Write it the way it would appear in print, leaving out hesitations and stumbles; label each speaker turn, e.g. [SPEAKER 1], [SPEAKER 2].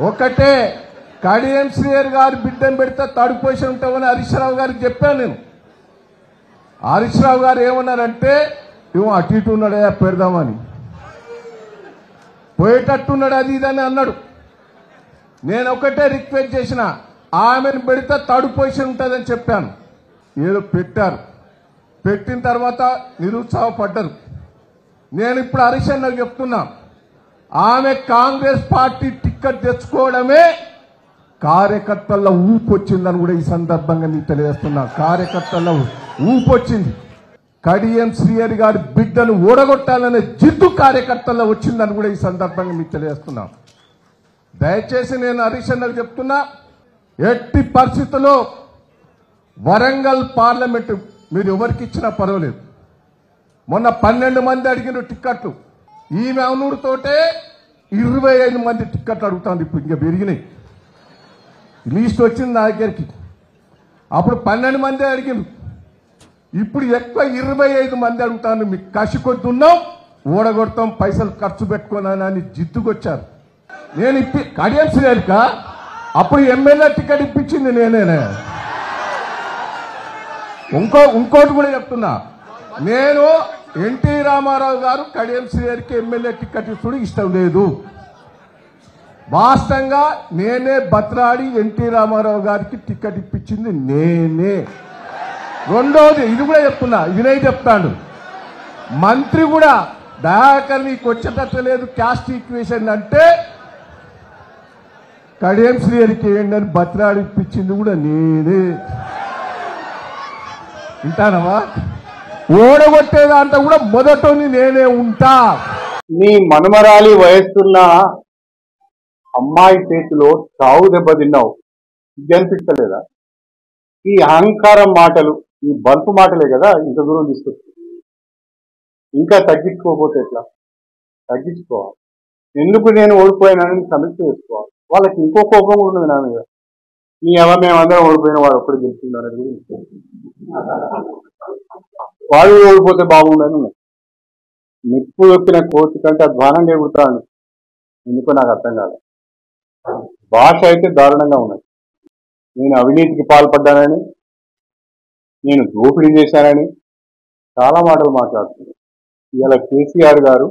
[SPEAKER 1] ఒకటే కడియం శ్రీహరి గారు బిడ్డను పెడితే థర్డ్ పొజిషన్ ఉంటామని హరీష్ రావు గారికి చెప్పాను నేను. హరీష్ రావు గారు ఏమన్నారంటే ఇవ్వ అటు ఇటు ఉన్నాడే పెడదామని, పోయేటట్టున్నాడు అది ఇదని అన్నాడు. నేను ఒకటే రిక్వెస్ట్ చేసిన, ఆమెను పెడితే థర్డ్ పొజిషన్ ఉంటుందని చెప్పాను. ఏదో పెట్టారు, పెట్టిన తర్వాత నిరుత్సాహపడ్డారు. నేను ఇప్పుడు హరీష్ అన్నకు చెప్తున్నా, ఆమె కాంగ్రెస్ పార్టీ టిక్కెట్ తెచ్చుకోవడమే కార్యకర్తల్లో ఊపు వచ్చిందని కూడా ఈ సందర్భంగా మీకు తెలియజేస్తున్నా. కార్యకర్తల్లో ఊపు వచ్చింది. కడియం శ్రీహరి గారి బిడ్డను ఓడగొట్టాలనే జిద్దు కార్యకర్తల్లో వచ్చిందని కూడా ఈ సందర్భంగా మీకు తెలియజేస్తున్నా. దయచేసి నేను హరీష్ అన్నకు చెప్తున్నా, ఎట్టి పరిస్థితుల్లో వరంగల్ పార్లమెంటు మీరు ఎవరికి ఇచ్చినా పర్వాలేదు. మొన్న 12 మంది అడిగిన టిక్కెట్లు, ఈమె అవునుడితోటే 25 మంది టిక్కెట్లు అడుగుతాను. ఇప్పుడు ఇంకా పెరిగినాయి, లిస్ట్ వచ్చింది నా దగ్గరికి. అప్పుడు 12 మంది అడిగింది, ఇప్పుడు ఎక్కువ 25 మంది అడుగుతాను. మీకు కసి కొద్ది ఉన్నాం, ఓడగొడతాం, పైసలు ఖర్చు పెట్టుకోనని జిద్దుకొచ్చారు. నేను కడియం శ్రీహరిక అప్పుడు ఎమ్మెల్యే టికెట్ ఇప్పించింది నేనే. ఇంకోటి కూడా చెప్తున్నా, నేను ఎన్టీ రామారావు గారు కడియం శ్రీహరికి ఎమ్మెల్యే టికెట్ ఇస్తుడు ఇష్టం లేదు. వాస్తవంగా నేనే బత్రాడి ఎన్టీ రామారావు గారికి టికెట్ ఇప్పించింది నేనే. రెండోది ఇది కూడా చెప్తున్నా, ఇదే చెప్తాను, మంత్రి కూడా దయాకర్ నీకు వచ్చేటట్టు లేదు క్యాస్ట్ ఈక్వేషన్ అంటే కడియం శ్రీహరికి ఏంటని బత్రాడి ఇప్పించింది కూడా నేనే. వింటానవా? ఓడగొట్టేదాంట్లో కూడా మొదటని నేనే ఉంటా.
[SPEAKER 2] నీ మనమరాలి వయస్సున్న అమ్మాయి చేతిలో చావు దెబ్బతిన్నావు, ఇది అనిపించలేదా? ఈ అహంకారం మాటలు, ఈ బల్పు మాటలే కదా ఇంత దూరం తీసుకొచ్చింది. ఇంకా తగ్గించుకోకపోతే ఎట్లా? తగ్గించుకోవాలి. ఎందుకు నేను ఓడిపోయినానని సమీక్ష చేసుకోవాలి. వాళ్ళకి ఇంకో కోపం ఉన్నది నా మీద. నీ మేమందరం ఓడిపోయిన వాడు ఒక్కడు గెలిచిందని వాళ్ళు ఓడిపోతే బాగుండని నిప్పు దొక్కిన కోతి కంటే అధ్వానంగా ఎగురుతాను. ఎందుకో నాకు అర్థం కాదు. భాష అయితే దారుణంగా ఉన్నది. నేను అవినీతికి పాల్పడ్డానని, నేను దోపిడీ చేశానని చాలా మాటలు మాట్లాడుతున్నాను. ఇవాళ కేసీఆర్ గారు